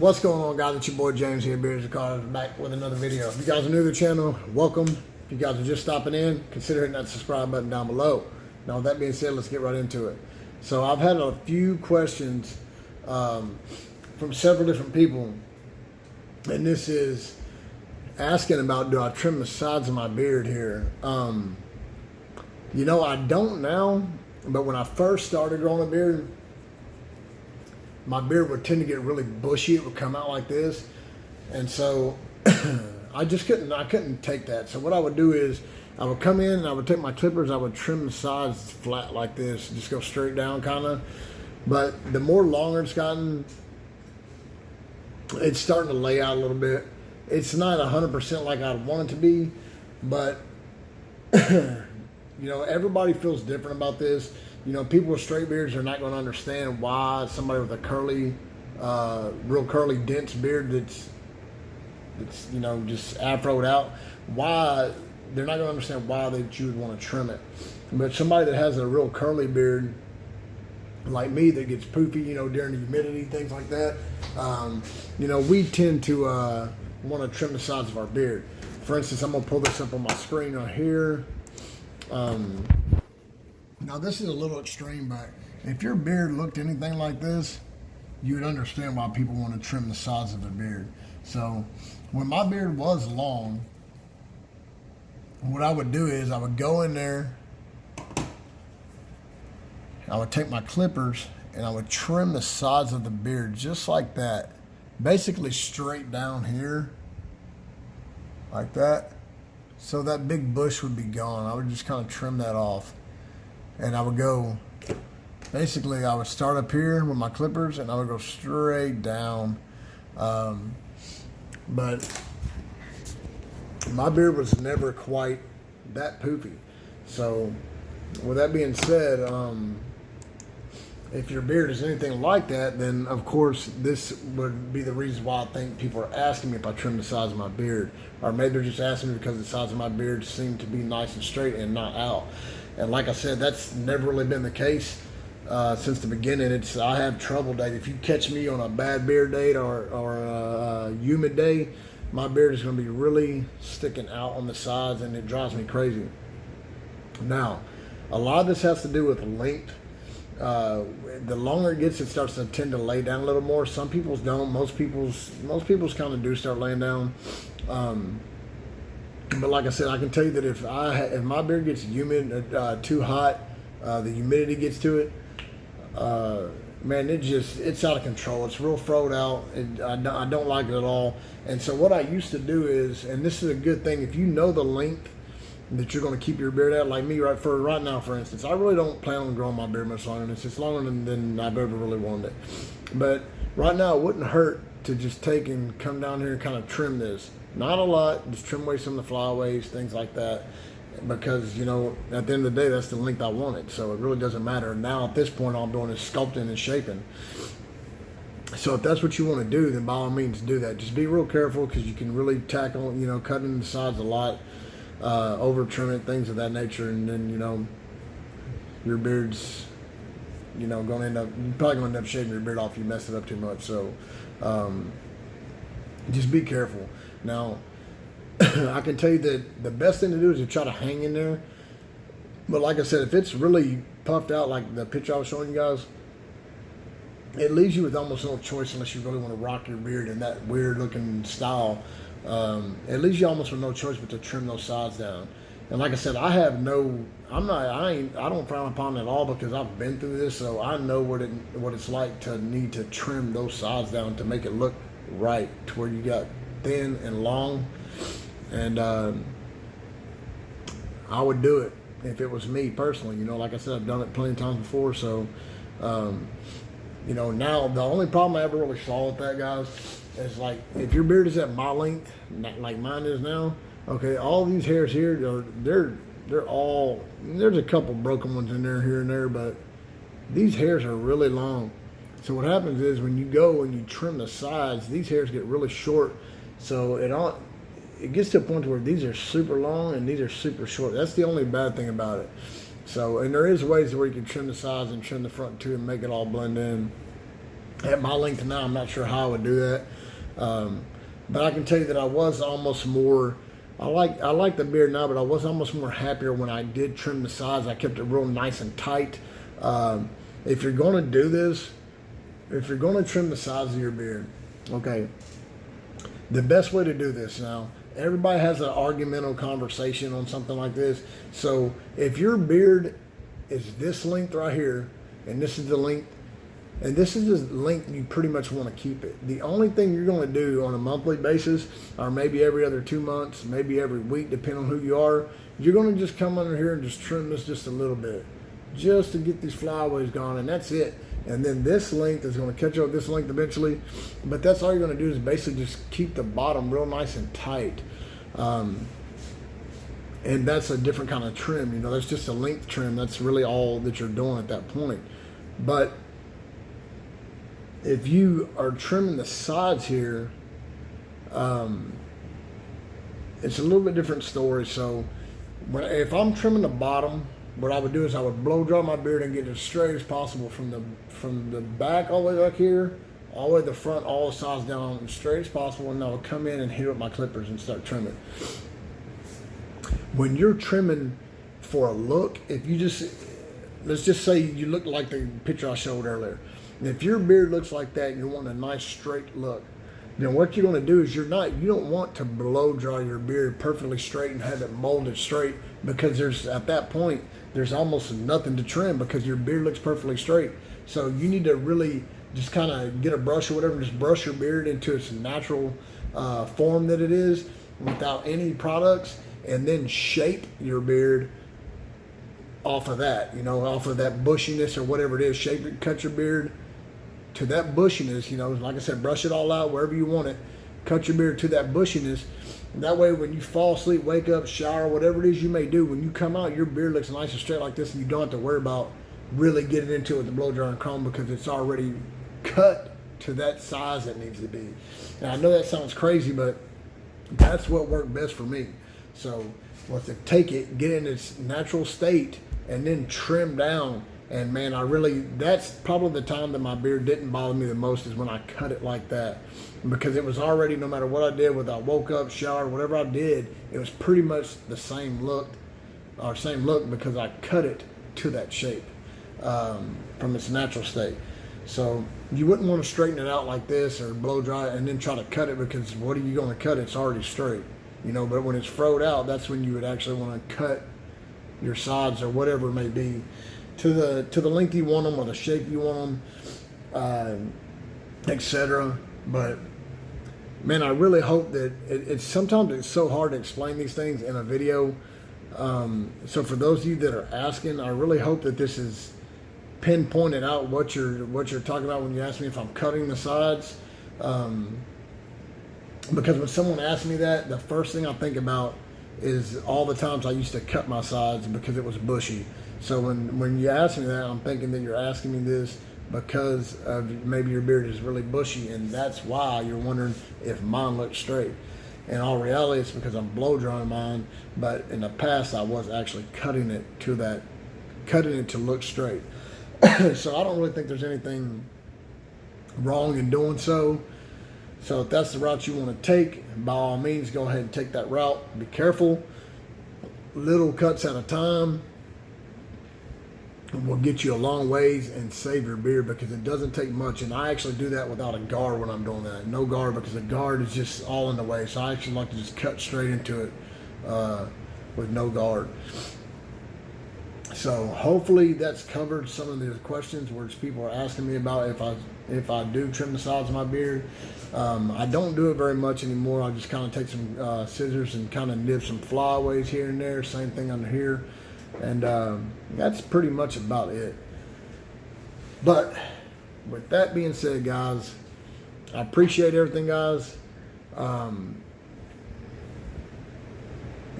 What's going on, guys? It's your boy James here, BEARDSANDCARS, back with another video. If you guys are new to the channel, welcome. If you guys are just stopping in, consider hitting that subscribe button down below. Now, with that being said, let's get right into it. So I've had a few questions from several different people, and this is asking about, do I trim the sides of my beard here? You know, I don't now, but when I first started growing a beard, my beard would tend to get really bushy. It would come out like this. And so I couldn't take that. So what I would do is I would come in and I would take my clippers, I would trim the sides flat like this, just go straight down kind of. But the more longer it's gotten, it's starting to lay out a little bit. It's not 100% like I'd want it to be, but you know, everybody feels different about this. You know, people with straight beards are not going to understand why somebody with a curly, real curly, dense beard that's you know, just afroed out, why they're not going to understand why you would want to trim it. But somebody that has a real curly beard, like me, that gets poofy, you know, during the humidity, things like that, you know, we tend to want to trim the sides of our beard. For instance, I'm going to pull this up on my screen right here. Now this is a little extreme, but if your beard looked anything like this, you would understand why people want to trim the sides of their beard. So when my beard was long, what I would do is I would go in there, I would take my clippers and I would trim the sides of the beard just like that, basically straight down here, like that. So that big bush would be gone. I would just kind of trim that off. And I would go, basically I would start up here with my clippers and I would go straight down. But my beard was never quite that poofy. So with that being said, if your beard is anything like that, then of course this would be the reason why I think people are asking me if I trim the size of my beard. Or maybe they're just asking me because the size of my beard seemed to be nice and straight and not out. And like I said, that's never really been the case since the beginning. I have trouble days. If you catch me on a bad beard day or a humid day, my beard is going to be really sticking out on the sides, and it drives me crazy. Now, a lot of this has to do with length. The longer it gets, it starts to tend to lay down a little more. Some people's don't. Most people's kind of do start laying down. But like I said, I can tell you that if my beard gets humid, too hot, the humidity gets to it, man, it's out of control. It's real froed out. I don't like it at all. And so what I used to do is, and this is a good thing, if you know the length that you're going to keep your beard at, like me right now, for instance, I really don't plan on growing my beard much longer. And it's just longer than I've ever really wanted it. But right now, it wouldn't hurt to just take and come down here and kind of trim this. Not a lot, just trim away some of the flyaways, things like that. Because, you know, at the end of the day, that's the length I wanted. So it really doesn't matter. Now, at this point, all I'm doing is sculpting and shaping. So if that's what you want to do, then by all means do that. Just be real careful, because you can really tackle, you know, cutting the sides a lot, over trim it, things of that nature. And then, you know, your beard's, you know, you're probably going to end up shaving your beard off if you mess it up too much. So just be careful. Now, I can tell you that the best thing to do is to try to hang in there. But like I said, if it's really puffed out like the picture I was showing you guys, it leaves you with almost no choice unless you really want to rock your beard in that weird looking style. It leaves you almost with no choice but to trim those sides down. And like I said, I don't frown upon it at all, because I've been through this, so I know what it's like to need to trim those sides down to make it look right, to where you got thin and long. And I would do it if it was me personally. You know, like I said, I've done it plenty of times before. So you know, now the only problem I ever really saw with that, guys, is like if your beard is at my length, like mine is now, okay, all these hairs here, they're all, there's a couple broken ones in there here and there, but these hairs are really long. So what happens is when you go and you trim the sides, these hairs get really short. So it gets to a point where these are super long and these are super short. That's the only bad thing about it. So, and there is ways where you can trim the sides and trim the front too and make it all blend in. At my length now, I'm not sure how I would do that. But I can tell you that I was almost more, I like the beard now, but I was almost more happier when I did trim the sides. I kept it real nice and tight. If you're going to do this, if you're going to trim the sides of your beard, okay, the best way to do this now, everybody has an argumental conversation on something like this. So if your beard is this length right here, and this is the length, and this is the length you pretty much want to keep it. The only thing you're going to do on a monthly basis, or maybe every other 2 months, maybe every week, depending on who you are, you're going to just come under here and just trim this just a little bit, just to get these flyaways gone, and that's it. And then this length is going to catch up with this length eventually, but that's all you're going to do is basically just keep the bottom real nice and tight. And that's a different kind of trim, you know, that's just a length trim. That's really all that you're doing at that point. But if you are trimming the sides here, it's a little bit different story. So if I'm trimming the bottom, what I would do is I would blow dry my beard and get it as straight as possible from the back all the way back here, all the way to the front, all the sides down as straight as possible, and I would come in and hit it with my clippers and start trimming. When you're trimming for a look, if you just, let's just say you look like the picture I showed earlier. If your beard looks like that and you want a nice straight look, then what you're going to do is you don't want to blow dry your beard perfectly straight and have it molded straight, because at that point there's almost nothing to trim because your beard looks perfectly straight. So you need to really just kind of get a brush or whatever, just brush your beard into its natural form that it is without any products, and then shape your beard off of that, you know, off of that bushiness or whatever it is. Shape it, cut your beard to that bushiness, you know, like I said, brush it all out wherever you want it, cut your beard to that bushiness. And that way when you fall asleep, wake up, shower, whatever it is you may do, when you come out, your beard looks nice and straight like this, and you don't have to worry about really getting into it with the blow dryer and comb, because it's already cut to that size it needs to be. And I know that sounds crazy, but that's what worked best for me. So was to take it, get in its natural state, and then trim down. And man, that's probably the time that my beard didn't bother me the most, is when I cut it like that. Because it was already, no matter what I did, whether I woke up, showered, whatever I did, it was pretty much the same look, because I cut it to that shape from its natural state. So you wouldn't want to straighten it out like this or blow dry it and then try to cut it, because what are you going to cut? It's already straight, you know. But when it's froed out, that's when you would actually want to cut your sides or whatever it may be to the length you want them or the shape you want them, etc. But man, I really hope that it's sometimes it's so hard to explain these things in a video. So for those of you that are asking, I really hope that this is pinpointed out what you're talking about when you ask me if I'm cutting the sides. Because when someone asks me that, the first thing I think about is all the times I used to cut my sides because it was bushy. So when you ask me that, I'm thinking that you're asking me this because maybe your beard is really bushy, and that's why you're wondering if mine looks straight. In all reality, it's because I'm blow drying mine, but in the past I was actually cutting it to look straight. So I don't really think there's anything wrong in doing so. So if that's the route you want to take, by all means, go ahead and take that route. Be careful. Little cuts at a time will get you a long ways and save your beard, because it doesn't take much. And I actually do that without a guard when I'm doing that. No guard, because the guard is just all in the way. So I actually like to just cut straight into it with no guard. So hopefully that's covered some of the questions which people are asking me about if I do trim the sides of my beard. I don't do it very much anymore. I just kind of take some scissors and kind of nib some flyaways here and there. Same thing under here. And that's pretty much about it. But with that being said, guys, I appreciate everything, guys.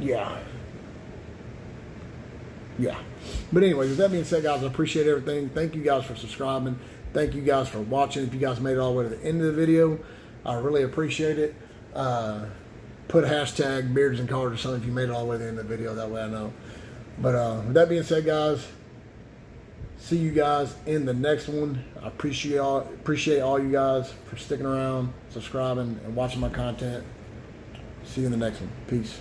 Yeah. But anyway, with that being said, guys, I appreciate everything. Thank you guys for subscribing. Thank you guys for watching. If you guys made it all the way to the end of the video, I really appreciate it. Put hashtag BEARDSANDCARS or something if you made it all the way to the end of the video. That way I know. But with that being said, guys, see you guys in the next one. I appreciate all you guys for sticking around, subscribing, and watching my content. See you in the next one. Peace.